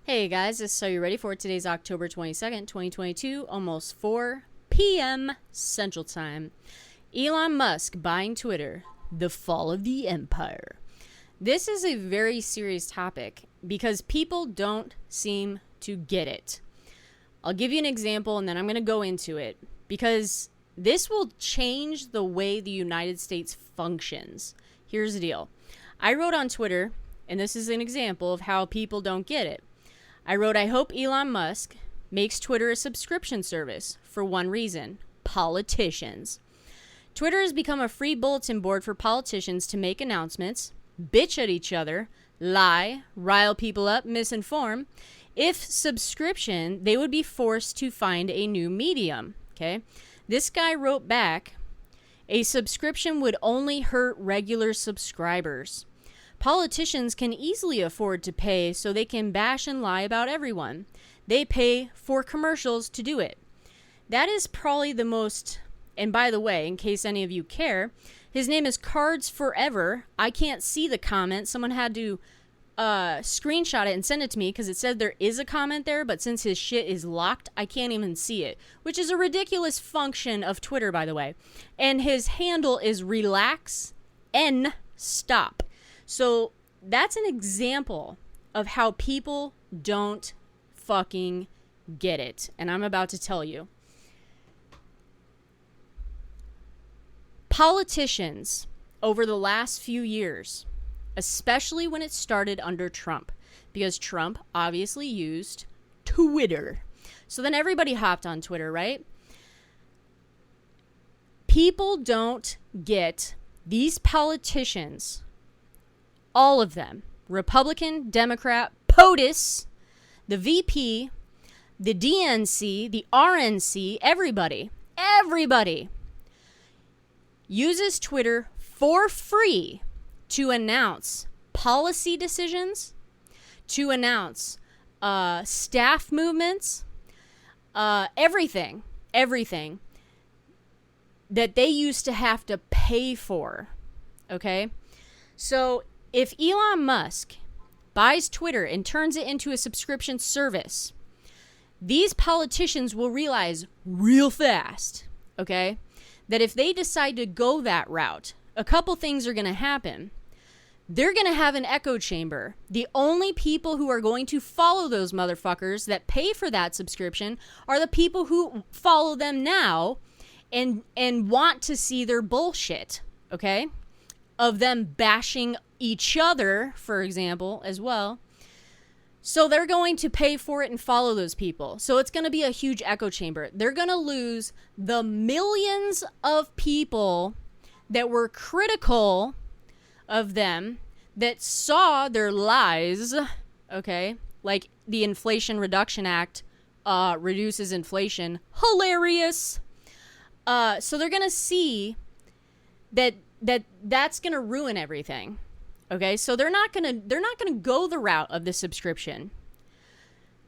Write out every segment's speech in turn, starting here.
Hey guys, so you ready for today's October 22nd, 2022, almost 4 p.m. Central Time. Elon Musk buying Twitter, the fall of the empire. This is a very serious topic because people don't seem to get it. I'll give you an example and then I'm going to go into it because this will change the way the United States functions. Here's the deal. I wrote on Twitter, and this is an example of how people don't get it. I wrote, I hope Elon Musk makes Twitter a subscription service for one reason: politicians. Twitter has become a free bulletin board for politicians to make announcements, bitch at each other, lie, rile people up, misinform. If subscription, they would be forced to find a new medium. Okay. This guy wrote back, a subscription would only hurt regular subscribers. Politicians can easily afford to pay so they can bash and lie about everyone. They pay for commercials to do it. That is probably the most, and by the way, in case any of you care, his name is Cards Forever. I can't see the comment. Someone had to screenshot it and send it to me because it said there is a comment there, but since his shit is locked, I can't even see it, which is a ridiculous function of Twitter, by the way. And his handle is relax n stop. So that's an example of how people don't fucking get it. And I'm about to tell you. Politicians over the last few years, especially when it started under Trump, because Trump obviously used Twitter. So then everybody hopped on Twitter, right? People don't get these politicians. All of them, Republican, Democrat, POTUS, the VP, the DNC, the RNC, everybody uses Twitter for free to announce policy decisions, to announce staff movements, everything that they used to have to pay for, okay? So if Elon Musk buys Twitter and turns it into a subscription service, these politicians will realize real fast, okay, that if they decide to go that route, a couple things are going to happen. They're going to have an echo chamber. The only people who are going to follow those motherfuckers that pay for that subscription are the people who follow them now and want to see their bullshit, okay, of them bashing each other, for example, as well. So they're going to pay for it and follow those people. So it's going to be a huge echo chamber. They're going to lose the millions of people that were critical of them, that saw their lies, okay? Like the Inflation Reduction Act reduces inflation. Hilarious. So they're going to see that's going to ruin everything. Okay, so they're not gonna go the route of the subscription.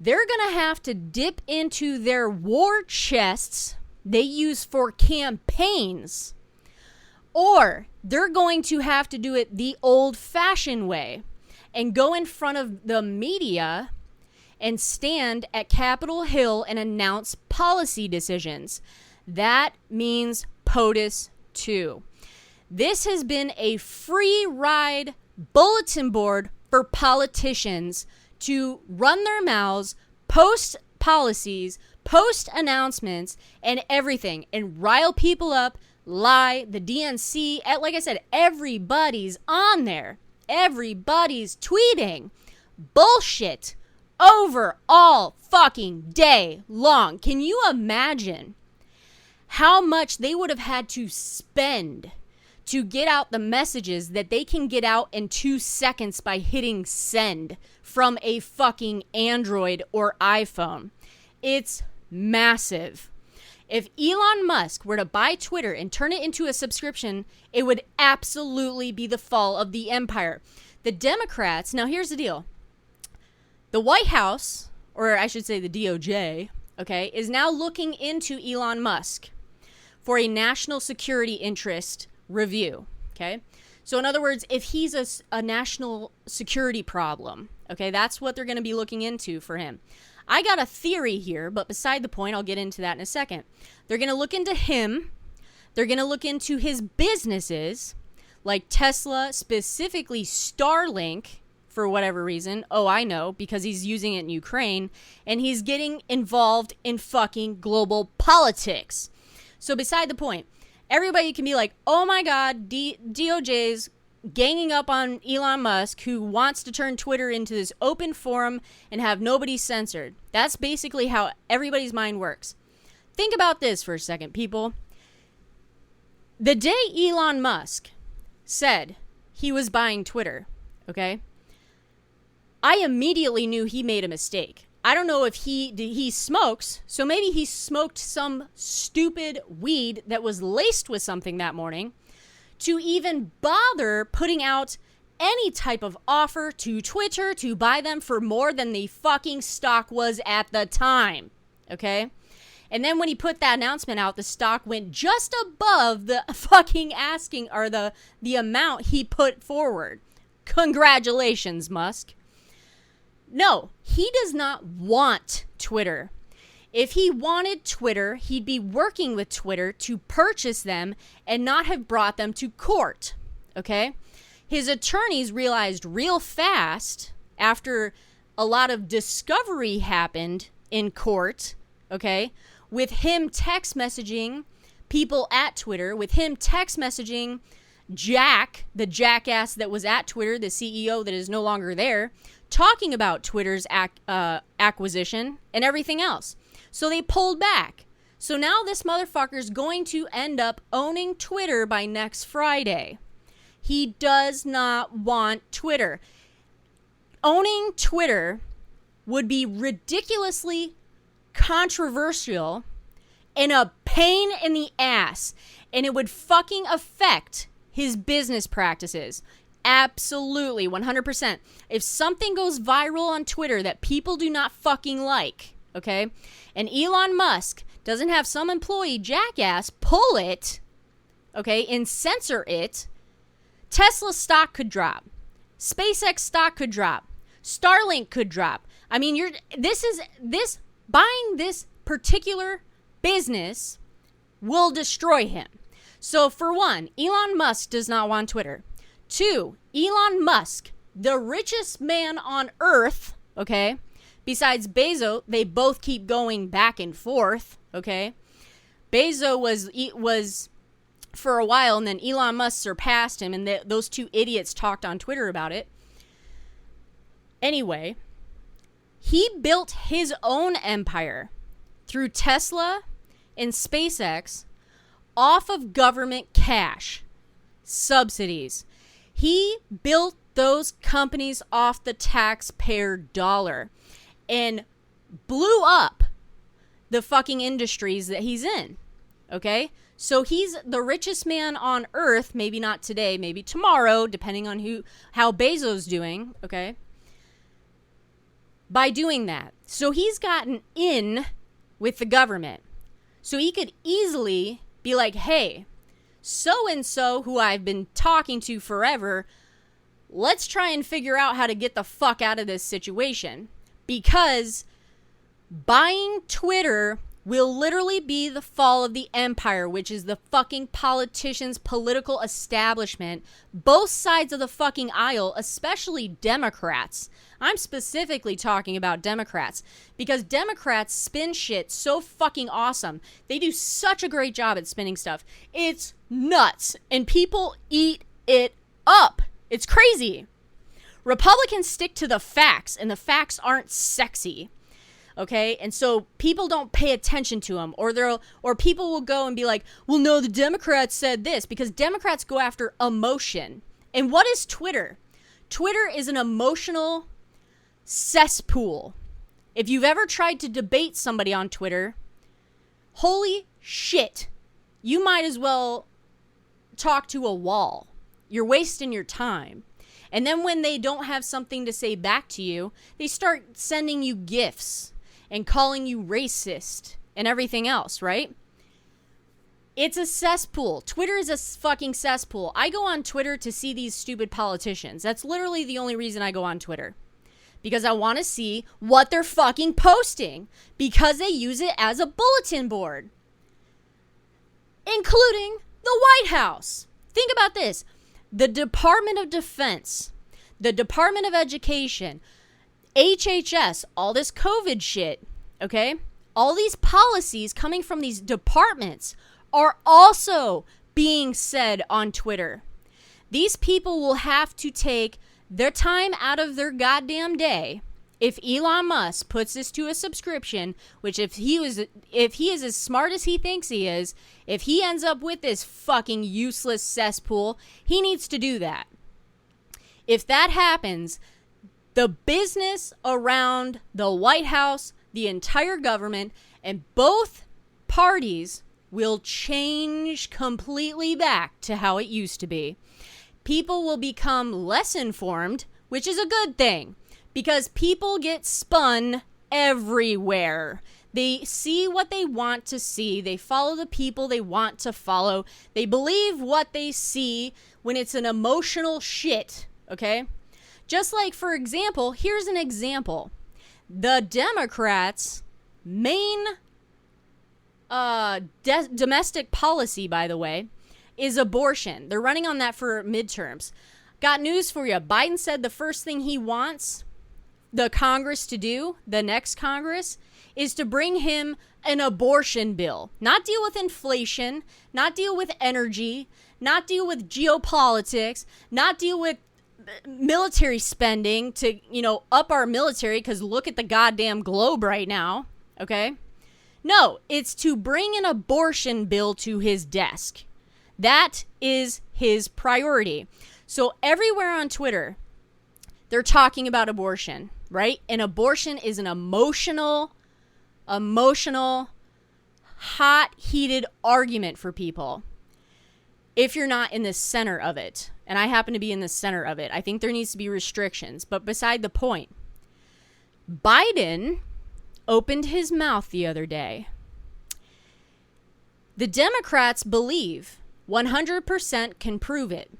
They're gonna have to dip into their war chests they use for campaigns, or they're going to have to do it the old-fashioned way and go in front of the media and stand at Capitol Hill and announce policy decisions. That means POTUS too. This has been a free ride bulletin board for politicians to run their mouths, post policies, post announcements, and everything, and rile people up, lie. The DNC, like I said, everybody's on there. Everybody's tweeting bullshit over all fucking day long. Can you imagine how much they would have had to spend to get out the messages that they can get out in 2 seconds by hitting send from a fucking Android or iPhone? It's massive. If Elon Musk were to buy Twitter and turn it into a subscription, it would absolutely be the fall of the empire. The Democrats, now here's the deal. The White House, or I should say the DOJ, okay, is now looking into Elon Musk for a national security interest review, okay? So in other words, if he's a national security problem, Okay, that's what they're going to be looking into for him. I got a theory here, but beside the point, I'll get into that in a second. They're going to look into him. They're going to look into his businesses, like Tesla, specifically Starlink, for whatever reason. Oh, I know, because he's using it in Ukraine, and he's getting involved in fucking global politics. So beside the point, everybody can be like, oh my God, DOJ's ganging up on Elon Musk, who wants to turn Twitter into this open forum and have nobody censored. That's basically how everybody's mind works. Think about this for a second, people. The day Elon Musk said he was buying Twitter, okay, I immediately knew he made a mistake. I don't know if he smokes, so maybe he smoked some stupid weed that was laced with something that morning to even bother putting out any type of offer to Twitter to buy them for more than the fucking stock was at the time, okay? And then when he put that announcement out, the stock went just above the fucking asking, or the amount he put forward. Congratulations, Musk. No, he does not want Twitter. If he wanted Twitter, he'd be working with Twitter to purchase them and not have brought them to court, okay? His attorneys realized real fast, after a lot of discovery happened in court, okay, with him text messaging people at Twitter, with him text messaging Jack, the jackass that was at Twitter, the CEO that is no longer there, talking about Twitter's acquisition and everything else. So they pulled back. So now this motherfucker's going to end up owning Twitter by next Friday. He does not want Twitter. Owning Twitter would be ridiculously controversial and a pain in the ass, and it would fucking affect his business practices. Absolutely, 100%. If something goes viral on Twitter that people do not fucking like, okay, and Elon Musk doesn't have some employee jackass pull it, okay, and censor it, Tesla stock could drop. SpaceX stock could drop. Starlink could drop. I mean, buying this particular business will destroy him. So for one, Elon Musk does not want Twitter. Two, Elon Musk, the richest man on earth, okay, besides Bezos, they both keep going back and forth, okay. Bezos was for a while, and then Elon Musk surpassed him, and those two idiots talked on Twitter about it. Anyway, he built his own empire through Tesla and SpaceX off of government cash, subsidies. He built those companies off the taxpayer dollar and blew up the fucking industries that he's in, okay? So he's the richest man on earth, maybe not today, maybe tomorrow, depending on how Bezos doing, okay? By doing that. So he's gotten in with the government. So he could easily be like, hey, so-and-so who I've been talking to forever, let's try and figure out how to get the fuck out of this situation. Because buying Twitter will literally be the fall of the empire, which is the fucking politicians' political establishment, both sides of the fucking aisle, especially Democrats. I'm specifically talking about Democrats, because Democrats spin shit so fucking awesome. They do such a great job at spinning stuff. It's nuts, and people eat it up. It's crazy. Republicans stick to the facts, and the facts aren't sexy. Okay, and so people don't pay attention to them, or people will go and be like, well, no, the Democrats said this, because Democrats go after emotion. And what is Twitter? Twitter is an emotional cesspool. If you've ever tried to debate somebody on Twitter, holy shit, you might as well talk to a wall. You're wasting your time. And then when they don't have something to say back to you, they start sending you gifts and calling you racist and everything else, right? It's a cesspool. Twitter is a fucking cesspool. I go on Twitter to see these stupid politicians. That's literally the only reason I go on Twitter. because I want to see what they're fucking posting, because they use it as a bulletin board, including the White House. Think about this. The Department of Defense, the Department of Education, HHS, all this COVID shit, okay? All these policies coming from these departments are also being said on Twitter. These people will have to take their time out of their goddamn day. If Elon Musk puts this to a subscription, which if he is as smart as he thinks he is, if he ends up with this fucking useless cesspool, he needs to do that. If that happens, the business around the White House, the entire government, and both parties will change completely back to how it used to be. People will become less informed, which is a good thing, because people get spun everywhere. They see what they want to see. They follow the people they want to follow. They believe what they see when it's an emotional shit, okay? Just like, for example, here's an example. The Democrats' main domestic policy, by the way, is abortion. They're running on that for midterms. Got news for you. Biden said the first thing he wants the Congress to do, the next Congress, is to bring him an abortion bill. Not deal with inflation, not deal with energy, not deal with geopolitics, not deal with military spending to, up our military, because look at the goddamn globe right now, okay? No, it's to bring an abortion bill to his desk. That is his priority. So everywhere on Twitter, they're talking about abortion, right? And abortion is an emotional, hot, heated argument for people if you're not in the center of it. And I happen to be in the center of it. I think there needs to be restrictions. But beside the point, Biden opened his mouth the other day. The Democrats believe 100% can prove it.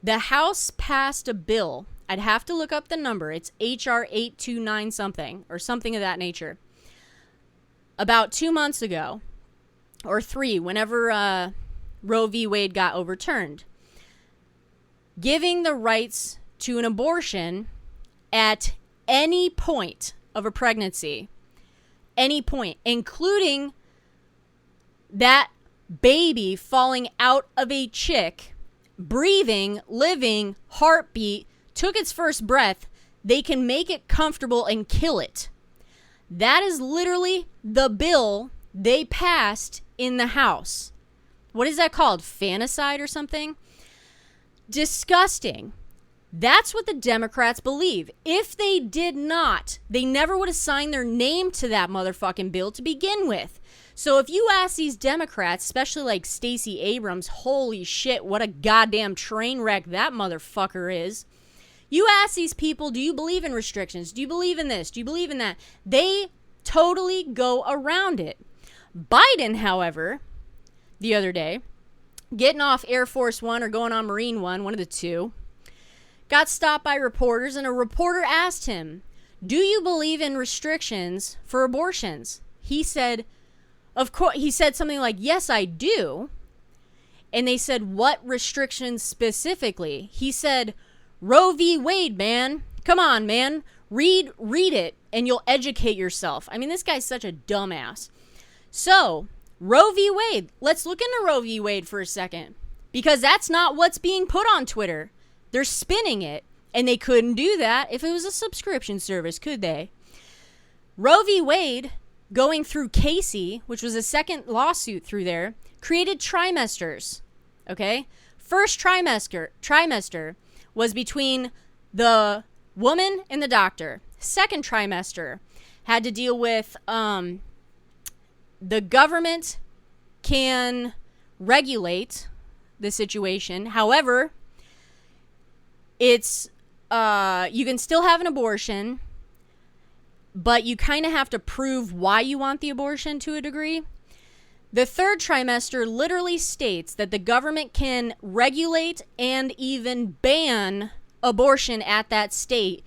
The House passed a bill. I'd have to look up the number. It's HR 829 something or something of that nature. About 2 months ago, or 3, whenever Roe v. Wade got overturned, giving the rights to an abortion at any point of a pregnancy, any point, including that baby falling out of a chick, breathing, living, heartbeat, took its first breath, they can make it comfortable and kill it. That is literally the bill they passed in the House. What is that called? Fanticide or something? Disgusting. That's what the Democrats believe. If they did not, they never would have signed their name to that motherfucking bill to begin with. So if you ask these Democrats, especially like Stacey Abrams, holy shit, what a goddamn train wreck that motherfucker is. You ask these people, do you believe in restrictions? Do you believe in this? Do you believe in that? They totally go around it. Biden, however, the other day, getting off Air Force One or going on Marine One of the two, got stopped by reporters, and a reporter asked him, do you believe in restrictions for abortions? He said, of course. He said something like, yes, I do. And they said, what restrictions specifically? He said, Roe v. Wade, man. Come on, man. Read it, and you'll educate yourself. I mean, this guy's such a dumbass. So, Roe v. Wade. Let's look into Roe v. Wade for a second. Because that's not what's being put on Twitter. They're spinning it. And they couldn't do that if it was a subscription service, could they? Roe v. Wade, going through Casey, which was a second lawsuit through there, created trimesters. Okay? First trimester was between the woman and the doctor. Second trimester had to deal with the government can regulate the situation. However, it's you can still have an abortion, but you kind of have to prove why you want the abortion to a degree. The third trimester literally states that the government can regulate and even ban abortion at that state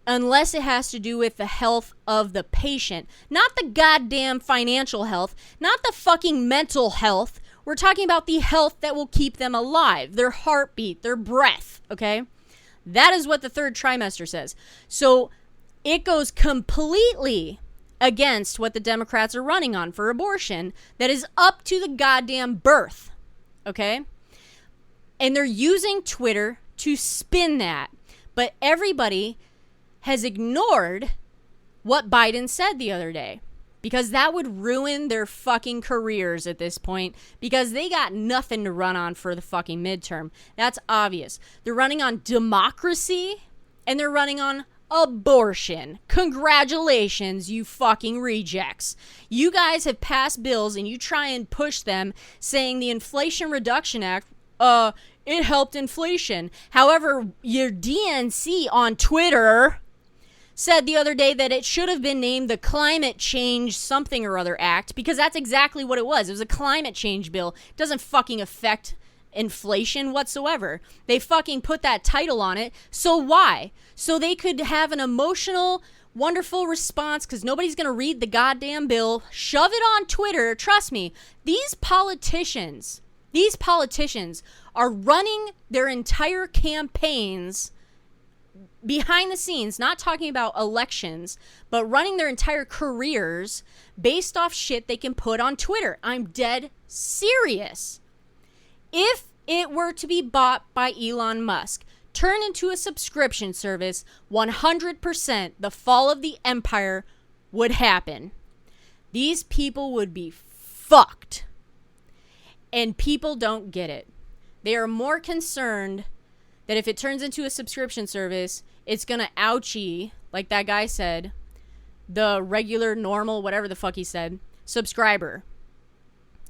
unless it has to do with the health of the patient, not the goddamn financial health, not the fucking mental health. We're talking about the health that will keep them alive, their heartbeat, their breath, okay? That is what the third trimester says. So it goes completely against what the Democrats are running on for abortion, that is up to the goddamn birth, okay? And they're using Twitter to spin that. But everybody has ignored what Biden said the other day, because that would ruin their fucking careers at this point, because they got nothing to run on for the fucking midterm. That's obvious. They're running on democracy and they're running on abortion. Congratulations, you fucking rejects. You guys have passed bills and you try and push them saying the Inflation Reduction Act, it helped inflation. However, your DNC on Twitter said the other day that it should have been named the Climate Change Something or Other Act, because that's exactly what it was. It was a climate change bill. It doesn't fucking affect inflation whatsoever. They fucking put that title on it. So why? So they could have an emotional, wonderful response, because nobody's going to read the goddamn bill. Shove it on Twitter. Trust me, these politicians are running their entire campaigns behind the scenes, not talking about elections, but running their entire careers based off shit they can put on Twitter. I'm dead serious. If it were to be bought by Elon Musk, turn into a subscription service, 100% the fall of the empire would happen. These people would be fucked. And people don't get it. They are more concerned that if it turns into a subscription service, it's going to ouchie, like that guy said, the regular, normal, whatever the fuck he said, subscriber.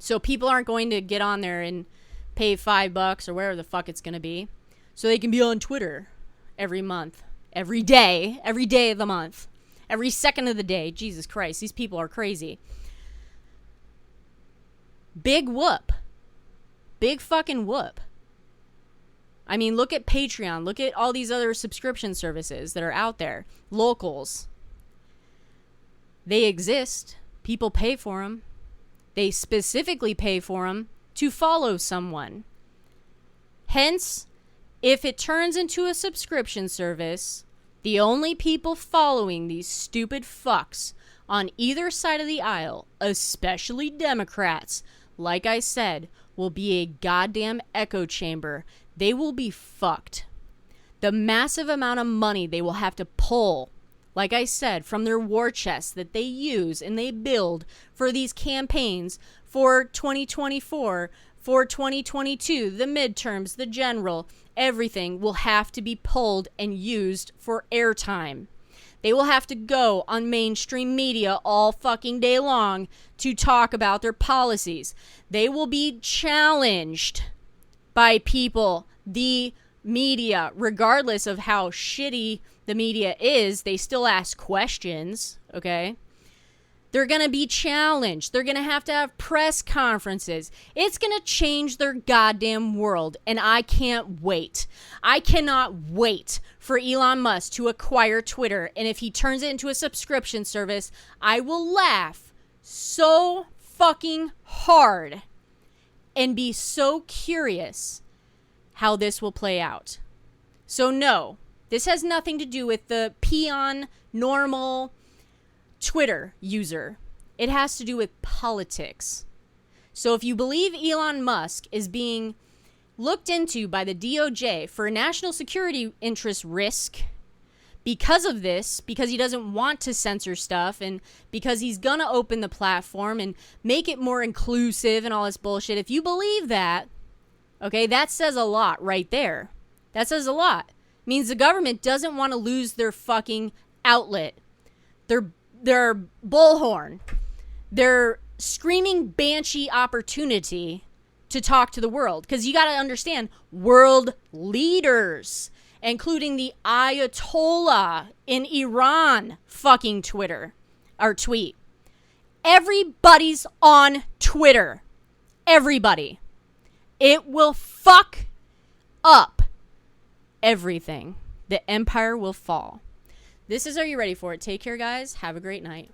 So people aren't going to get on there and pay $5 or whatever the fuck it's going to be, so they can be on Twitter every month, every day of the month, every second of the day. Jesus Christ, these people are crazy. Big whoop. Big fucking whoop. I mean, look at Patreon. Look at all these other subscription services that are out there. Locals. They exist. People pay for them. They specifically pay for them to follow someone. Hence, if it turns into a subscription service, the only people following these stupid fucks on either side of the aisle, especially Democrats, like I said, will be a goddamn echo chamber. They will be fucked. The massive amount of money they will have to pull, like I said, from their war chest that they use and they build for these campaigns for 2024, for 2022, the midterms, the general, everything will have to be pulled and used for airtime. They will have to go on mainstream media all fucking day long to talk about their policies. They will be challenged by people, the media, regardless of how shitty the media is. They still ask questions, okay? They're going to be challenged. They're going to have press conferences. It's going to change their goddamn world, and I can't wait. I cannot wait for Elon Musk to acquire Twitter, and if he turns it into a subscription service, I will laugh so fucking hard and be so curious how this will play out. So no, this has nothing to do with the peon, normal Twitter user. It has to do with politics. So if you believe Elon Musk is being looked into by the DOJ for a national security interest risk because of this, because he doesn't want to censor stuff, and because he's gonna open the platform and make it more inclusive and all this bullshit, if you believe that, okay, that says a lot right there. That says a lot. It means the government doesn't want to lose their fucking outlet. Their bullhorn, their screaming banshee opportunity to talk to the world. Because you got to understand, world leaders, including the Ayatollah in Iran, fucking Twitter or tweet. Everybody's on Twitter. Everybody. It will fuck up everything. The empire will fall. This is Are You Ready For It? Take care, guys. Have a great night.